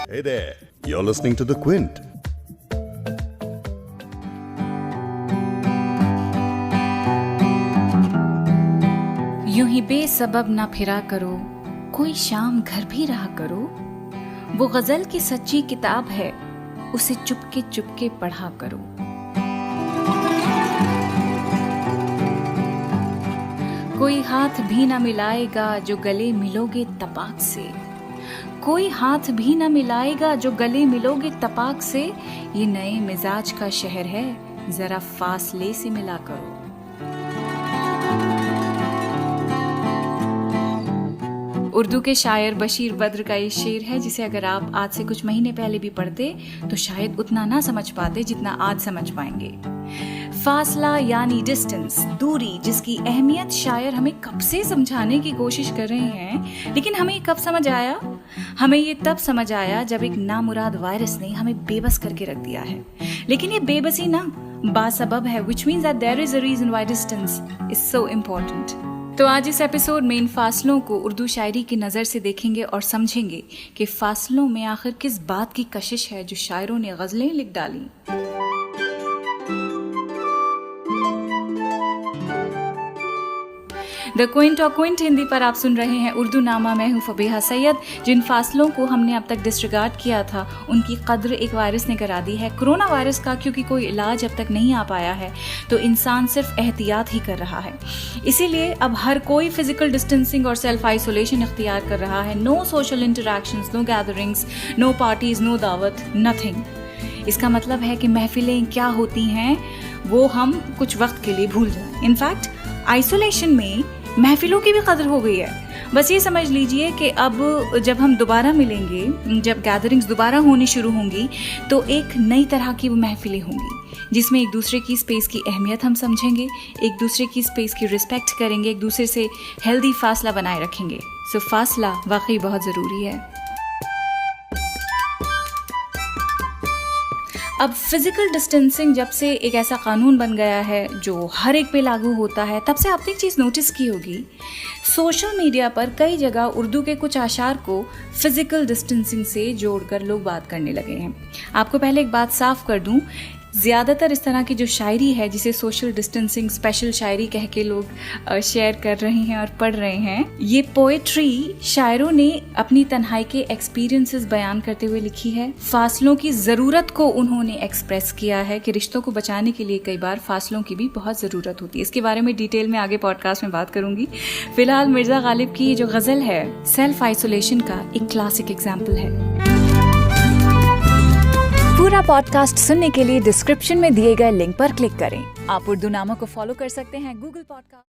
Hey there, you're listening to The Quint. यूं ही बेसबब ना फिरा करो, कोई शाम घर भी रहा करो। वो गजल की सच्ची किताब है, उसे चुपके चुपके पढ़ा करो। कोई हाथ भी ना मिलाएगा जो गले मिलोगे तपाक से। कोई हाथ भी ना मिलाएगा जो गले मिलोगे तपाक से। ये नए मिजाज का शहर है, जरा फासले से मिला करो। उर्दू के शायर बशीर बद्र का ये शेर है, जिसे अगर आप आज से कुछ महीने पहले भी पढ़ते तो शायद उतना ना समझ पाते जितना आज समझ पाएंगे। फासला यानी डिस्टेंस, दूरी, जिसकी अहमियत शायर हमें कब से समझाने की कोशिश कर रहे हैं, लेकिन हमें कब समझ आया? हमें ये तब समझ आया जब एक नामुराद वायरस ने हमें बेबस करके रख दिया है। लेकिन ये बेबसी ना बासबब है, which means that there is a reason why distance is so important। तो आज इस एपिसोड में इन फासलों को उर्दू शायरी की नज़र से देखेंगे और समझेंगे कि फासलों में आखिर किस बात की कशिश है जो शायरों ने गज़लें लिख डाली। द क्विंट और क्विंट हिंदी पर आप सुन रहे हैं उर्दू नामा। मैं हूं फबीहा सैयद। जिन फासलों को हमने अब तक डिसरिगार्ड किया था, उनकी कद्र एक वायरस ने करा दी है, कोरोना वायरस का। क्योंकि कोई इलाज अब तक नहीं आ पाया है तो इंसान सिर्फ एहतियात ही कर रहा है। इसीलिए अब हर कोई फिजिकल डिस्टेंसिंग और सेल्फ आइसोलेशन इख्तियार कर रहा है। No social interactions, no gatherings, no parties, no दावत, नथिंग। इसका मतलब है कि महफिलें क्या होती हैं वो हम कुछ वक्त के लिए भूल जाएं। इनफैक्ट आइसोलेशन में महफिलों की भी कदर हो गई है। बस ये समझ लीजिए कि अब जब हम दोबारा मिलेंगे, जब गैदरिंग्स दोबारा होनी शुरू होंगी, तो एक नई तरह की वो महफिलें होंगी जिसमें एक दूसरे की स्पेस की अहमियत हम समझेंगे, एक दूसरे की स्पेस की रिस्पेक्ट करेंगे, एक दूसरे से हेल्दी फासला बनाए रखेंगे। सो फासला वाकई बहुत ज़रूरी है। अब फिजिकल डिस्टेंसिंग जब से एक ऐसा कानून बन गया है जो हर एक पे लागू होता है, तब से आपने एक चीज़ नोटिस की होगी, सोशल मीडिया पर कई जगह उर्दू के कुछ आशार को फिजिकल डिस्टेंसिंग से जोड़कर लोग बात करने लगे हैं। आपको पहले एक बात साफ कर दूं, ज़्यादातर इस तरह की जो शायरी है जिसे सोशल डिस्टेंसिंग स्पेशल शायरी कह के लोग शेयर कर रहे हैं और पढ़ रहे हैं, ये पोएट्री शायरों ने अपनी तन्हाई के एक्सपीरियंसेस बयान करते हुए लिखी है। फासलों की ज़रूरत को उन्होंने एक्सप्रेस किया है कि रिश्तों को बचाने के लिए कई बार फासलों की भी बहुत ज़रूरत होती है। इसके बारे में डिटेल में आगे पॉडकास्ट में बात करूंगी। फिलहाल मिर्ज़ा गालिब की जो गज़ल है सेल्फ आइसोलेशन का एक क्लासिक एग्जाम्पल है। पूरा पॉडकास्ट सुनने के लिए डिस्क्रिप्शन में दिए गए लिंक पर क्लिक करें। आप उर्दू नामा को फॉलो कर सकते हैं गूगल पॉडकास्ट।